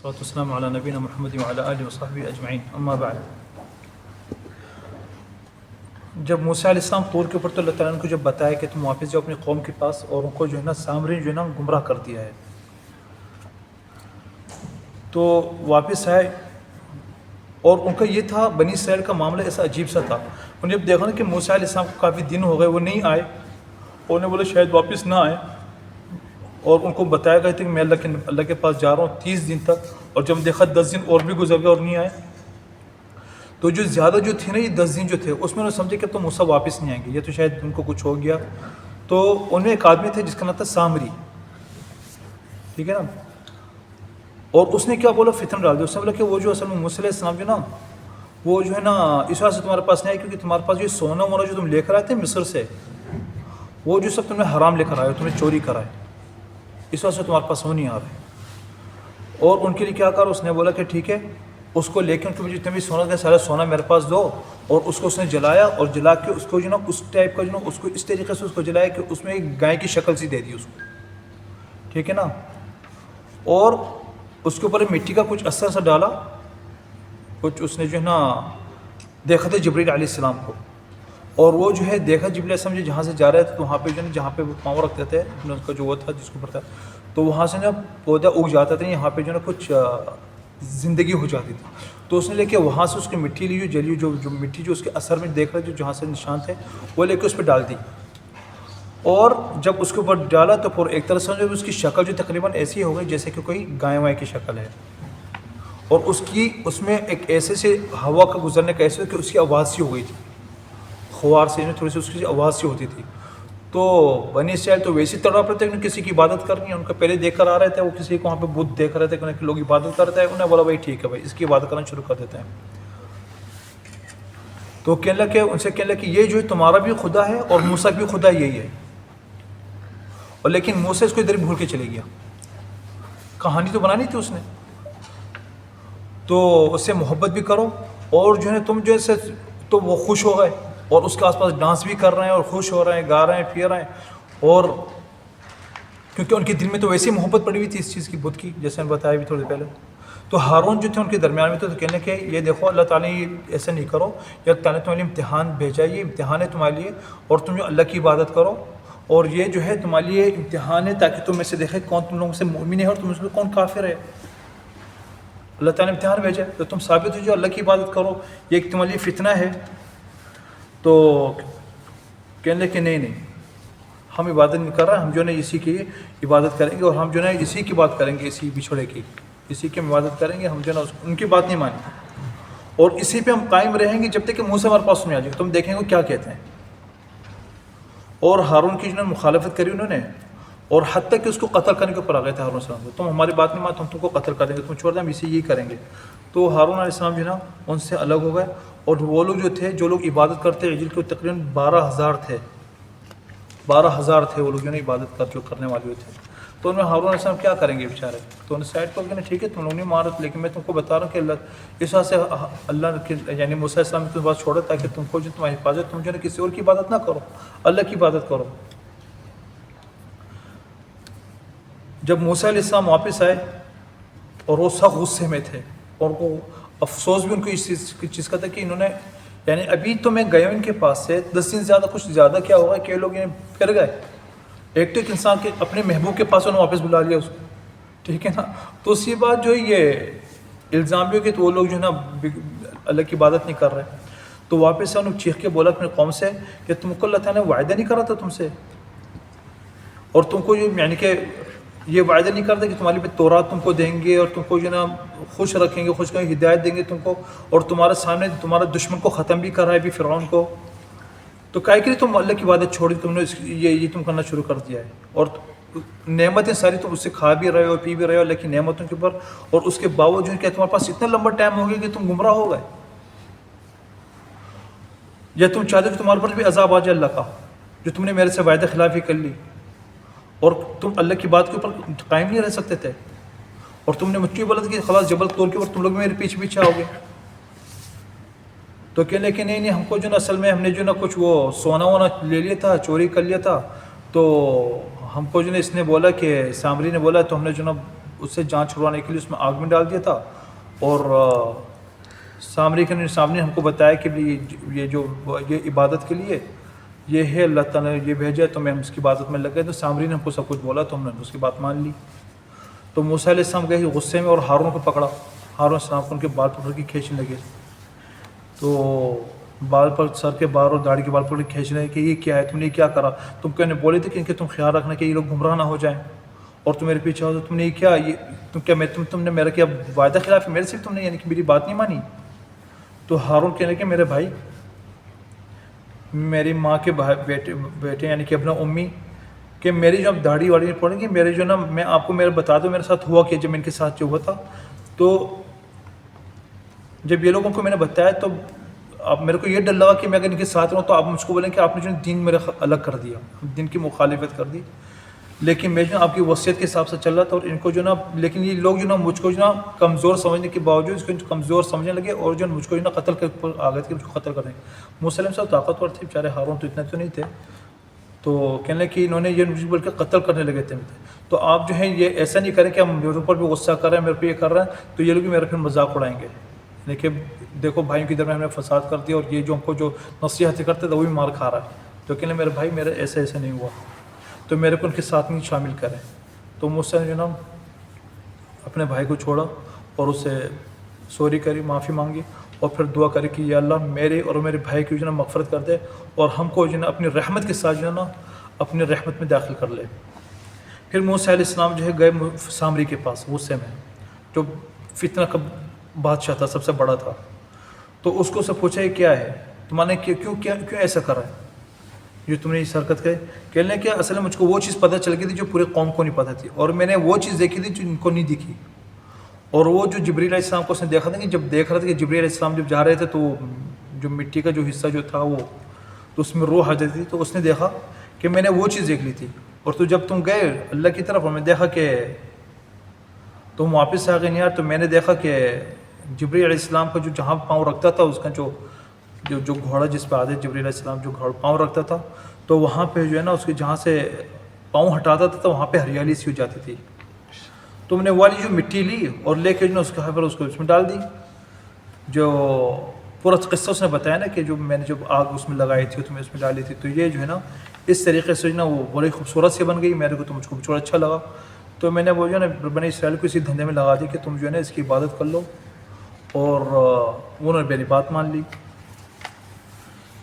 صلوات والسلام علی نبینا محمد وعلی آلہ وصحبہ اجمعین، اما بعد۔ جب موسیٰ علیہ السلام طور کے اوپر تو اللہ تعالیٰ نے کو جب بتایا کہ تم واپس جاؤ اپنی قوم کے پاس، اور ان کو جو ہے نا سامری جو ہے نا گمراہ کر دیا ہے، تو واپس آئے، اور ان کا یہ تھا بنی اسرائیل کا معاملہ ایسا عجیب سا تھا۔ انہوں نے جب دیکھا نا کہ موسیٰ علیہ السلام کو کافی دن ہو گئے وہ نہیں آئے، اور انہیں بولے شاید واپس نہ آئے، اور ان کو بتایا گیا تھا کہ میں اللہ کے پاس جا رہا ہوں 30 دن تک، اور جب دیکھا 10 دن اور بھی گزر گئے اور نہیں آئے، تو جو زیادہ جو تھے نا یہ 10 دن جو تھے اس میں انہوں نے سمجھے کہ تو موسیٰ واپس نہیں آئیں گے، یہ تو شاید ان کو کچھ ہو گیا۔ تو ان میں ایک آدمی تھے جس کا نام تھا سامری، ٹھیک ہے نا، اور اس نے کیا بولا، فتنہ ڈال دیا۔ اس نے بولا کہ وہ جو اصل میں موسیٰ علیہ السلام جو نا وہ جو ہے نا اس وجہ سے تمہارے پاس نہیں آئے کیونکہ تمہارے پاس جو سونا وونا جو تم لے کر آئے تھے مصر سے، وہ جو سب تم نے حرام لے کر آئے، تمہیں چوری کرائے، اس وجہ سے تمہارے پاس وہ نہیں آ رہے۔ اور ان کے لیے کیا کرا، اس نے بولا کہ ٹھیک ہے اس کو لے کے ان کو جتنے بھی سونا تھا سارا سونا میرے پاس دو، اور اس کو اس نے جلایا، اور جلا کے اس کو جو نا اس ٹائپ کا جو نا اس کو اس طریقے سے اس کو جلایا کہ اس میں ایک گائے کی شکل سی دے دی اس کو، ٹھیک ہے نا، اور اس کے اوپر مٹی کا کچھ اثر سا ڈالا، کچھ اس نے جو ہے نا دیکھا تھا جبریل علیہ السلام کو، اور وہ جو ہے دیکھا جبریل علیہ السلام جہاں سے جا رہے تھے تو وہاں پہ جو ہے جہاں پہ وہ پاؤں رکھتے تھے ان کا جو وہ تھا جس کے اوپر تھا، تو وہاں سے نا پودا اگ جاتا تھا، یہاں پہ جو ہے نا کچھ زندگی ہو جاتی تھی۔ تو اس نے لے کے وہاں سے اس کی مٹی لی، جو جلی جو مٹی جو اس کے اثر میں دیکھ رہا جہاں سے نشان تھے وہ لے کے اس پہ ڈال دی، اور جب اس کے اوپر ڈالا تو پھر ایک طرح سے جو اس کی شکل جو تقریباً ایسی ہو گئی جیسے کہ کوئی گائے وائے کی شکل ہے، اور اس میں ایک ایسے سے ہوا کا گزرنے کا ایسے کہ اس کی آواز سی ہو گئی تھی، خوار سے تھوڑی سی اس کی آواز سی ہوتی تھی۔ تو بنی اسرائیل تو ویسے تڑپ رہے تھے کہ کسی کی عبادت کرنی ہے، ان کا پہلے دیکھ کر آ رہے تھے، وہ کسی کو وہاں پہ بت دیکھ رہے تھے کہ لوگ عبادت کرتے ہیں، انہیں بولا بھائی ٹھیک ہے بھائی اس کی عبادت کرنا شروع کر دیتے ہیں۔ تو کہنے لگے ان سے کہنے لگے کہ یہ جو ہے تمہارا بھی خدا ہے اور موسیٰ بھی خدا یہی ہے، اور لیکن موسیٰ اس کو ادھر بھول کے چلے گیا، کہانی تو بنانی تھی اس نے، تو اس سے محبت بھی کرو، اور جو ہے تم جیسے تو وہ خوش ہو گئے اور اس کے آس پاس ڈانس بھی کر رہے ہیں اور خوش ہو رہے ہیں، گا رہے ہیں، پھر رہے ہیں، اور کیونکہ ان کے دل میں تو ویسے ہی محبت پڑی ہوئی تھی اس چیز کی، بت کی، جیسے میں بتایا بھی تھوڑی پہلے۔ تو ہارون جو تھے ان کے درمیان میں تو کہنے کہ یہ دیکھو اللہ تعالیٰ نے ایسا نہیں کرو، یا تعالیٰ نے تمہارے لیے امتحان بھیجا، یہ امتحان ہے تمہارے لیے، اور تم جو اللہ کی عبادت کرو، اور یہ جو ہے تمہارے لیے امتحان ہے تاکہ تم میں سے دیکھے کون تم لوگوں سے مومن ہے اور تم میں کون کافر ہے۔ اللہ تعالیٰ نے امتحان بھیجا تو تم ثابت ہو جو اللہ کی عبادت کرو، یہ ایک تمہارے لیے فتنہ ہے۔ تو کہنے کہ نہیں ہم عبادت نہیں کر رہے، ہم جو ہے اسی کی عبادت کریں گے، اور ہم جو ہے اسی کی بات کریں گے، اسی بچھڑے کی، اسی کی عبادت کریں گے، ہم جو ہے ان کی بات نہیں مانیں گے، اور اسی پہ ہم قائم رہیں گے جب تک کہ موسیٰ ہمارے پاس نہیں آ جائے، تم دیکھیں گے کیا کہتے ہیں۔ اور ہارون کی جو مخالفت کری انہوں نے، اور حتیٰ کہ اس کو قتل کرنے کے اوپر آ گئے تھے ہارون علیہ السلام کو، تم ہماری بات نہیں مانتے ہم تم کو قتل کر دیں گے، تم چھوڑ دیں ہم اسی یہی کریں گے۔ تو ہارون علیہ السلام جو نا ان سے الگ ہو گئے، اور وہ لوگ جو تھے جو لوگ عبادت کرتے عجل کے تقریباً 12,000 تھے، 12,000 تھے وہ لوگ جو نا عبادت جو کرنے والے ہوئے تھے۔ تو ان میں ہارون علیہ السلام کیا کریں گے بیچارے، تو انہیں سائڈ پر کہنا ٹھیک ہے تم لوگ نہیں مارت، لیکن میں تم کو بتا رہا ہوں کہ اللہ اس وجہ سے اللہ یعنی موسیٰ علیہ السلام کی بات چھوڑا تاکہ تم کو جو تمہاری حفاظت، تم جو ہے کسی اور کی عبادت نہ کرو، اللہ کی عبادت کرو۔ جب موسیٰ علیہ السلام واپس آئے اور وہ سخت غصے میں تھے، اور وہ افسوس بھی ان کو اس چیز کا تھا کہ انہوں نے یعنی ابھی تو میں گیا ان کے پاس سے 10 دن زیادہ، کچھ زیادہ کیا ہوگا کہ لوگ پھر گئے، ایک تو ایک انسان کے اپنے محبوب کے پاس انہوں نے واپس بلا لیا اس کو، ٹھیک ہے نا، تو اسی بات جو ہے یہ الزام بھی ہو کہ تو وہ لوگ جو ہے نا اللہ کی عبادت نہیں کر رہے، تو واپس سے انہوں نے چیخ کے بولا اپنے قوم سے کہ تم کو اللہ تعالیٰ نے وعدہ نہیں کرا تھا تم سے، اور تم کو یعنی کہ یہ وعدہ نہیں کرتا کہ تمہارے پہ تورات تم کو دیں گے اور تم کو جو نا خوش رکھیں گے، خوش کریں گے، ہدایت دیں گے تم کو، اور تمہارے سامنے تمہارا دشمن کو ختم بھی کر رہا ہے بھی فرعون کو، تو کہا کہ تم اللہ کی عبادت چھوڑی، تم نے یہ تم کرنا شروع کر دیا ہے، اور نعمتیں ساری تم اس سے کھا بھی رہے ہو پی بھی رہے ہو، لیکن نعمتوں کے اوپر، اور اس کے باوجود کہ تمہارے پاس اتنا لمبا ٹائم ہو گیا کہ تم گمراہ ہو گئے، یا تم چاہتے کہ تمہارے پر بھی عذاب آ جائے اللہ کا، جو تم نے میرے سے وعدہ خلافی کر لی، اور تم اللہ کی بات کے اوپر قائم نہیں رہ سکتے تھے، اور تم نے مجھ کو بولا تھا کہ خلاص جبل طور کے اوپر تم لوگ میرے پیچھے پیچھے آؤ گے، تو کہنے کہ نہیں ہم کو جو نا اصل میں ہم نے جو نا کچھ وہ سونا وونا لے لیا تھا، چوری کر لیا تھا، تو ہم کو جو نا اس نے بولا کہ سامری نے بولا، تو ہم نے جو نا اس سے جان چھڑوانے کے لیے اس میں آگ میں ڈال دیا تھا، اور سامری کے سامنے ہم کو بتایا کہ یہ عبادت کے لیے یہ ہے، اللہ تعالیٰ نے یہ بھیجا، تو میں اس کی عبادت میں لگ گئے. تو سامری نے ہم کو سب کچھ بولا تو ہم نے اس کی بات مان لی. تو موسیٰ علیہ السلام گئے غصے میں اور ہارون کو پکڑا. ہارون السلام کو ان کے بال پکڑ کے کھینچنے لگے. تو بال پر سر کے بال اور داڑھی کے بال پکڑ کے کھینچ رہے کہ یہ کیا ہے، تم نے کیا کرا؟ تم کہنے بولے تھے کہ ان کے تم خیال رکھنا کہ یہ لوگ گمراہ نہ ہو جائیں، اور تم میرے پیچھے ہو. تو تم نے یہ کیا، تم نے میرا کیا وعدہ خلاف ہے میرے سے؟ تم نے یعنی کہ میری بات نہیں مانی. تو ہارون کہنے کہ میرے بھائی، میری ماں کے بیٹے یعنی کہ اپنا امی، کہ میری جو اب داڑھی واڑی نہیں پڑیں گی، میرے جو نا میں آپ کو میرا بتا دوں میرے ساتھ ہوا کہ جب ان کے ساتھ جو ہوا تھا. تو جب یہ لوگوں کو میں نے بتایا تو اب میرے کو یہ ڈر لگا کہ میں اگر ان کے ساتھ رہوں تو آپ مجھ کو بولیں کہ آپ نے جو دین میرے الگ کر دیا، دین کی مخالفت کر دی. لیکن میں جو آپ کی وصیت کے حساب سے چل رہا تھا، اور ان کو جو نا لیکن یہ لوگ جو نا مجھ کو جو نا کمزور سمجھنے کے باوجود اس کو کمزور سمجھنے لگے، اور جو مجھ کو جو نا قتل کے اوپر آ گئے تھے، مجھ کو قتل کر دیں. موسیٰ علیہ السلام طاقتور تھے بیچارے، ہارون تو اتنے تو نہیں تھے. تو کہنے لگے کہ انہوں نے یہ مجھے بول کے قتل کرنے لگے تھے. تو آپ جو ہیں یہ ایسا نہیں کریں کہ ہم میرے اوپر بھی غصہ کر رہے ہیں، میرے پہ یہ کر رہے ہیں، تو یہ لوگ بھی میرا پھر مذاق اڑائیں گے. دیکھیں دیکھو بھائیوں کی درمیان ہم نے فساد کر دیا، اور یہ جو ہم کو جو نصیحتیں کرتے تھے وہ بھی مار کھا رہا ہے. تو کہنے میرے بھائی میرے ایسے نہیں ہوا، تو میرے کو ان کے ساتھ نہیں شامل کریں. تو مجھ سے جو نا اپنے بھائی کو چھوڑا اور اسے سوری کری، معافی مانگی، اور پھر دعا کری کہ یا اللہ میرے اور میرے بھائی کی جو نا مغفرت کر دے، اور ہم کو جو نا اپنی رحمت کے ساتھ جو نا اپنی رحمت میں داخل کر لے. پھر موسیٰ علیہ السلام جو ہے گئے سامری کے پاس غصے میں، جو فتنہ کا بادشاہ تھا، سب سے بڑا تھا. تو اس کو سے پوچھا یہ کیا ہے تمہارے، کیوں ایسا کر رہا ہے جو تم نے اس حرکت کرے؟ کہنے کہ اصل میں مجھ کو وہ چیز پتہ چل گئی تھی جو پورے قوم کو نہیں پتہ تھی، اور میں نے وہ چیز دیکھی تھی جو ان کو نہیں دکھی. اور وہ جو جبریل علیہ السلام کو اس نے دیکھا تھا کہ جب دیکھ رہا تھا کہ جبریل علیہ السلام جب جا رہے تھے تو جو مٹی کا جو حصہ جو تھا وہ تو اس میں روح آ جاتی تھی. تو اس نے دیکھا کہ میں نے وہ چیز دیکھ لی تھی. اور تو جب تم گئے اللہ کی طرف اور میں دیکھا کہ تم واپس آ گئے نہیں یار، تو میں نے دیکھا کہ جبریل علیہ السلام کا جو جہاں پاؤں رکھتا تھا، اس کا جو گھوڑا جس پہ آدھے جبریل علیہ السلام جو پاؤں رکھتا تھا، تو وہاں پہ جو ہے نا اس کے جہاں سے پاؤں ہٹاتا تھا تو وہاں پہ ہریالی سی ہو جاتی تھی. تو میں نے والی جو مٹی لی اور لے کے جو نا اس کے اس کو اس میں ڈال دی. جو پورا قصہ اس نے بتایا نا کہ جو میں نے جب آگ اس میں لگائی تھی تو میں اس میں ڈالی تھی، تو یہ جو ہے نا اس طریقے سے جو نا وہ بڑی خوبصورت سے بن گئی. میرے کو تو مجھ کو بڑا اچھا لگا. تو میں نے وہ جو ہے نا بنی اسرائیل کو اسی دھندے میں لگا دی کہ تم جو ہے نا اس کی عبادت کر لو، اور انہوں نے میری بات مان لی.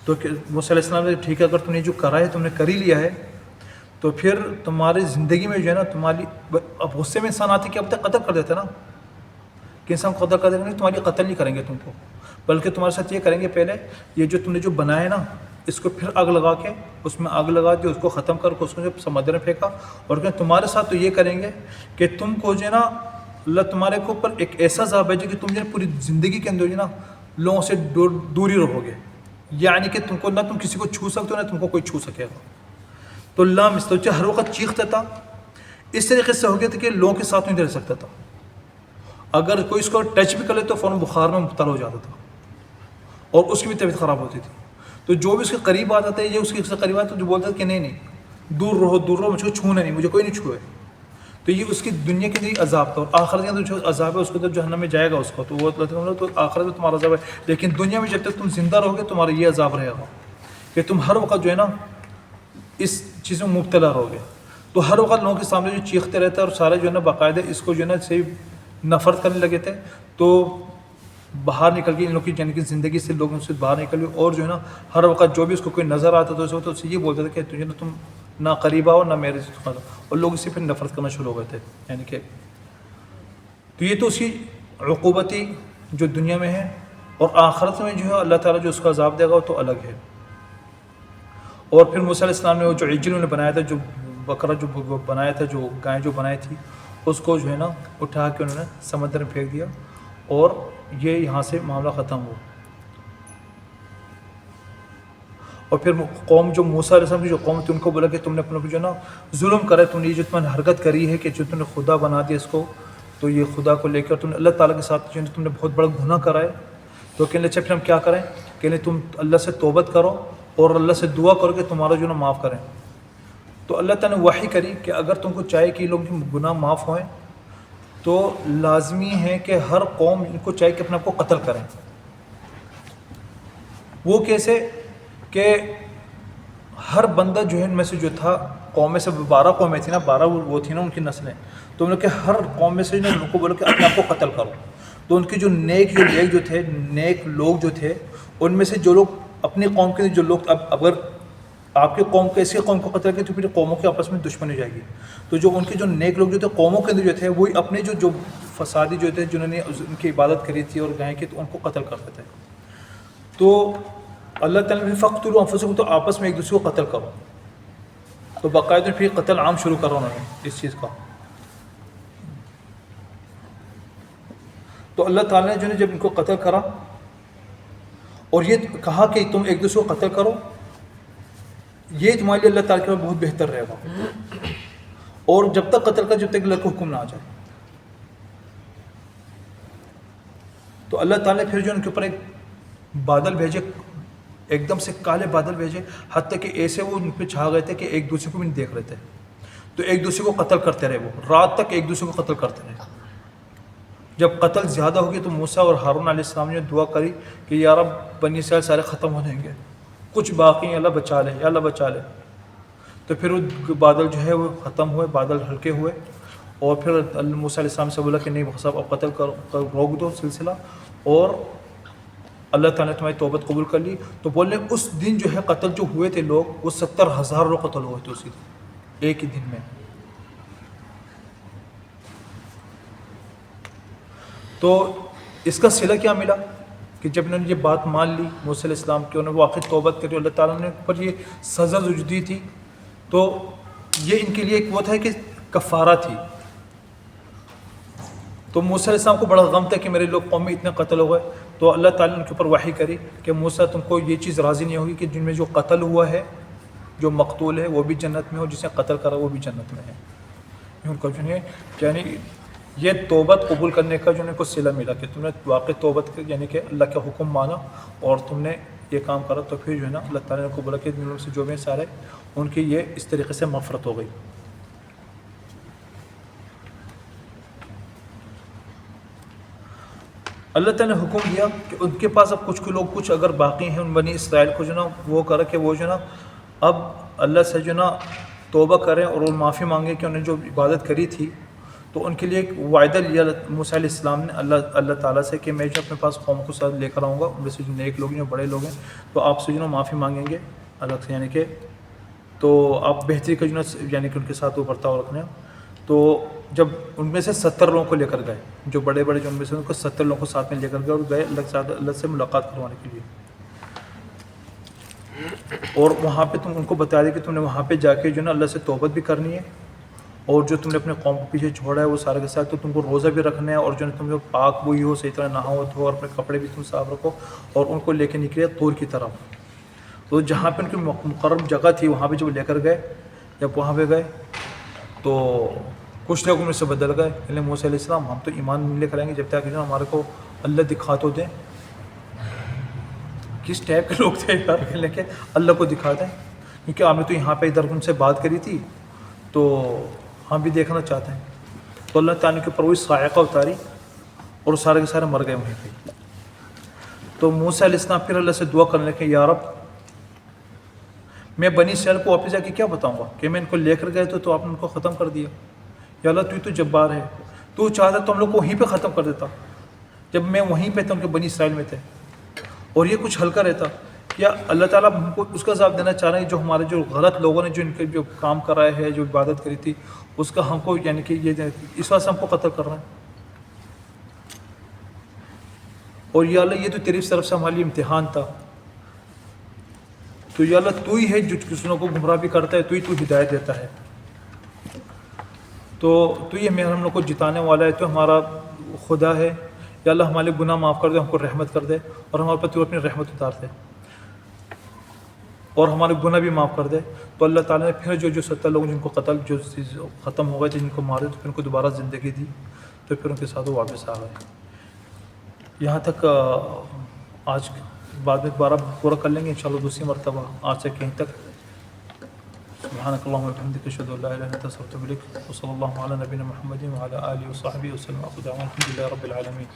تو موسیٰ علیہ السلام نے ٹھیک ہے، اگر تم نے جو کرا ہے تم نے کر ہی لیا ہے، تو پھر تمہاری زندگی میں جو ہے نا تمہاری اب غصے میں انسان آتی کہ اب تک قتل کر دیتا نا، کہ انسان قتل کر دیں گے، تمہاری قتل نہیں کریں گے تم کو، بلکہ تمہارے ساتھ یہ کریں گے پہلے یہ جو تم نے جو بنایا نا اس کو پھر آگ لگا کے اس میں آگ لگا دی، اس کو ختم کر کے اس کو جو سمندر میں پھینکا. اور کہ تمہارے ساتھ تو یہ کریں گے کہ تم کو جو ہے نا اللہ تمہارے کو اوپر ایک ایسا عذاب ہے کہ تم جو ہے پوری زندگی کے اندر جو ہے نا لوگوں سے دوری رہو گے، یعنی کہ تم کو نہ تم کسی کو چھو سکتے ہو نہ تم کو کوئی چھو سکے گا. تو اللہ مستوجہ ہر وقت چیختا تھا. اس طریقے سے ہو گیا تھا کہ لوگوں کے ساتھ نہیں رہ سکتا تھا. اگر کوئی اس کو ٹچ بھی کر لے تو فوراً بخار میں مبتلا ہو جاتا تھا، اور اس کی بھی طبیعت خراب ہوتی تھی. تو جو بھی اس کے قریب آتا تھا یہ اس کے قریب آتا تو جو بولتا تھا کہ نہیں دور رہو مجھ کو چھونا نہیں، مجھے کوئی نہیں چھوئے. تو یہ اس کی دنیا کے لیے عذاب تھا، اور آخرت کے اندر جو عذاب ہے اس کو تو جہنم میں جائے گا اس کو، تو وہ تو آخرت میں تمہارا عذاب ہے. لیکن دنیا میں جب تک تم زندہ رہو گے تمہارا یہ عذاب رہے گا کہ تم ہر وقت جو ہے نا اس چیزوں میں مبتلا رہو گے. تو ہر وقت لوگوں کے سامنے جو چیختے رہتا ہے، اور سارے جو ہے نا باقاعدہ اس کو جو ہے نا صحیح نفرت کرنے لگے تھے. تو باہر نکل کے ان لوگوں کی یعنی کہ زندگی سے لوگوں سے باہر نکل گئے، اور جو ہے نا ہر وقت جو بھی اس کو کوئی نظر آتا تو اس وقت اس سے یہ بولتا تھا کہ تجھے نا تم نہ قریب آؤ نہ میرے سے، اور لوگ اس سے پھر نفرت کرنا شروع ہو گئے تھے. یعنی کہ تو یہ تو اس کی عقوبتی جو دنیا میں ہے، اور آخرت میں جو ہے اللہ تعالیٰ جو اس کا عذاب دے گا وہ تو الگ ہے. اور پھر موسیٰ علیہ السلام نے وہ جو عجل انہوں نے بنایا تھا، جو بکرا جو بنایا تھا، جو گائے جو بنائی تھی، اس کو جو ہے نا اٹھا کے انہوں نے سمندر میں پھینک دیا، اور یہ یہاں سے معاملہ ختم ہوا. اور پھر قوم جو موسیٰ علیہ السلام کی جو قوم تھی ان کو بولا کہ تم نے اپنے جو ہے نا ظلم کرا ہے، تم نے یہ جو تم نے حرکت کری ہے کہ جو تم نے خدا بنا دیا اس کو، تو یہ خدا کو لے کر تم نے اللہ تعالیٰ کے ساتھ جو ہے تم نے بہت بڑا گناہ کرا ہے. تو کہنے اچھا پھر ہم کیا کریں؟ کہنے تم اللہ سے توبت کرو اور اللہ سے دعا کرو کہ تمہارا جو ہے نا معاف کریں. تو اللہ تعالیٰ نے وحی کری کہ اگر تم کو چاہے کہ یہ لوگ گناہ معاف ہوئیں تو لازمی ہے کہ ہر قوم ان کو چاہیے کہ اپنے آپ کو قتل کریں. وہ کیسے کہ ہر بندہ جو ہے ان میں سے جو تھا قوم میں سے 12 قومیں تھیں نا, 12 وہ تھی نا ان کی نسلیں, تو انہوں نے کہ ہر قوم میں سے ان کو بولو کہ اپنے آپ کو قتل کرو. تو ان کے جو نیک لوگ جو تھے ان میں سے جو لوگ اپنی قوم کے جو لوگ, اب اگر آپ کی قوم کیسی قوم کو قتل کرے تو پھر قوموں کے آپس میں دشمنی ہو جائے گی. تو جو ان کے جو نیک لوگ جو تھے قوموں کے اندر جو تھے وہی اپنے جو فسادی جو تھے جنہوں نے ان کی عبادت کری تھی اور گائیں کی, تو ان کو قتل کرتے تھے. تو اللہ تعالیٰ نے فقتلوا انفسکم, تو آپس میں ایک دوسرے کو قتل کرو. تو باقاعدہ پھر قتل عام شروع کرو انہوں نے اس چیز کا. تو اللہ تعالیٰ نے جو ہے جب ان کو قتل کرا اور یہ کہا کہ تم ایک دوسرے کو قتل کرو, یہ تمہارے لیے اللہ تعالیٰ کے بہت بہتر رہے گا. اور جب تک قتل کا جب تک اللہ کو حکم نہ آ جائے. تو اللہ تعالیٰ نے پھر جو ان کے اوپر ایک بادل بھیجے, ایک دم سے کالے بادل بھیجے, حتیٰ کہ ایسے وہ ان پہ چھا گئے تھے کہ ایک دوسرے کو بھی نہیں دیکھ رہے تھے. تو ایک دوسرے کو قتل کرتے رہے, وہ رات تک ایک دوسرے کو قتل کرتے رہے. جب قتل زیادہ ہو گئی تو موسیٰ اور ہارون علیہ السلام نے دعا کری کہ یا رب بنی اسرائیل سارے ختم ہو جائیں گے, کچھ باقی ہیں, اللہ بچا لے, یا اللہ بچا لے. تو پھر وہ بادل جو ہے وہ ختم ہوئے, بادل ہلکے ہوئے, اور پھر موسیٰ علیہ السلام سے بولا کہ نہیں صاحب اب قتل روک دو سلسلہ, اور اللہ تعالیٰ نے تمہاری توبت قبول کر لی. تو بولنے اس دن جو ہے قتل جو ہوئے تھے لوگ وہ 70,000 لوگ قتل ہوئے تھے اسی دن, ایک ہی دن میں. تو اس کا صلہ کیا ملا کہ جب انہوں نے یہ بات مان لی موسیٰ علیہ السلام کی, انہوں نے واقعی توبت کری, اللہ تعالیٰ نے پر یہ سزا جو دی تھی تو یہ ان کے لیے ایک وہ تھا کہ کفارہ تھی. تو موسیٰ علیہ السلام کو بڑا غم تھا کہ میرے لوگ قوم میں اتنے قتل ہو گئے. تو اللہ تعالیٰ نے ان کے اوپر وحی کری کہ موسیٰ تم کو یہ چیز راضی نہیں ہوگی کہ جن میں جو قتل ہوا ہے, جو مقتول ہے وہ بھی جنت میں ہو, جس نے قتل کرا وہ بھی جنت میں ہے. ان کا جو ہے یعنی یہ توبت قبول کرنے کا جو ان کو صلہ ملا کہ تم نے واقع توبت یعنی کہ اللہ کا حکم مانا اور تم نے یہ کام کرا. تو پھر جو ہے نا اللہ تعالیٰ نے کو بولا کہ ان سے جو بھی سارے ان کی یہ اس طریقے سے مغفرت ہو گئی. اللہ تعالیٰ نے حکم دیا کہ ان کے پاس اب کچھ لوگ کچھ اگر باقی ہیں ان بنی اسرائیل کو جو نا وہ کرا کہ وہ جو نا اب اللہ سے جو نا توبہ کریں اور وہ معافی مانگے کہ انہوں نے جو عبادت کری تھی. تو ان کے لیے ایک وعدہ لیا موسیٰ علیہ السلام نے اللہ تعالیٰ سے کہ میں جو اپنے پاس قوم کو ساتھ لے کر آؤں گا, ان میں سے جو نیک لوگ ہیں جو بڑے لوگ ہیں تو آپ سے جو نا معافی مانگیں گے الگ سے, یعنی کہ تو آپ بہتری کا جو نا یعنی کہ ان کے ساتھ وہ برتاؤ رکھنا. تو جب ان میں سے 70 لوگوں کو لے کر گئے, جو بڑے بڑے جو ان میں سے ان کو 70 لوگوں کو ساتھ میں لے کر گئے اور گئے اللہ سے ملاقات کروانے کے لیے. اور وہاں پہ تم ان کو بتا دیں کہ تم نے وہاں پہ جا کے جو نا اللہ سے توبت بھی کرنی ہے, اور جو تم نے اپنے قوم کو پیچھے چھوڑا ہے وہ سارے کے ساتھ, تو تم کو روزہ بھی رکھنا ہے, اور جو تم جو پاک ہوئی ہو صحیح طرح نہاؤ دھو اور اپنے کپڑے بھی تم صاف رکھو, اور ان کو لے کے نکلے طور کی طرف. تو جہاں پہ ان کی مقرر جگہ تھی وہاں پہ جب لے کر گئے, جب وہاں پہ گئے تو کچھ لوگ ان سے بدل گئے. کہ موسیٰ علیہ السلام ہم تو ایمان نہیں لے کر آئیں گے جب تک کہ ہمارے کو اللہ دکھا تو دیں. کس ٹائپ کے لوگ تھے یار, کہنے کے اللہ کو دکھا دیں, کیونکہ آپ نے تو یہاں پہ ادھر ان سے بات کری تھی تو ہم بھی دیکھنا چاہتے ہیں. تو اللہ تعالیٰ کے اوپر وہی صاعقہ اتاری اور سارے کے سارے مر گئے وہیں پہ. تو موسیٰ علیہ السلام پھر اللہ سے دعا کرنے لگے یا رب میں بنی اسرائیل کو واپس جا کے کیا بتاؤں گا کہ میں ان کو لے کر گئے تو آپ نے ان کو ختم کر دیا. یا اللہ تو جبار ہے, تو چاہتا تو ہم لوگ کو وہیں پہ ختم کر دیتا جب میں وہیں پہ تھا ان کے بنی اسرائیل میں تھے, اور یہ کچھ ہلکا رہتا. یا اللہ تعالیٰ ہم کو اس کا عذاب دینا چاہ رہے ہیں جو ہمارے جو غلط لوگوں نے جو ان کے جو کام کرائے ہے, جو عبادت کری تھی, اس کا ہم کو یعنی کہ یہ اس واسطے ہم کو قتل کر رہے ہیں. اور یا اللہ یہ تو تیری طرف سے ہمارے لیے امتحان تھا. تو یا اللہ تو ہی ہے جو کسانوں کو گمراہ بھی کرتا ہے, تو ہدایت دیتا ہے. تو یہ ہم لوگ کو جتانے والا ہے, تو ہمارا خدا ہے. یا اللہ ہمارے گناہ معاف کر دے, ہم کو رحمت کر دے, اور ہمارے پر تو اپنی رحمت اتار دے, اور ہمارے گناہ بھی معاف کر دے. تو اللہ تعالیٰ نے پھر جو 70 لوگ جن کو قتل جو ختم ہو گئے تھے, جن کو مارے, تو پھر ان کو دوبارہ زندگی دی, تو پھر ان کے ساتھ وہ واپس آ گئے. یہاں تک آج بعد میں دوبارہ پورا کر لیں گے انشاءاللہ دوسری مرتبہ, آج سے کہیں تک. سبحانك اللهم وبحمدك اشهد ان لا اله الا انت استغفرك واتوب اليك وصلى الله على نبينا محمد وعلى اله وصحبه وسلم. اخر دعوانا الحمد لله رب العالمين.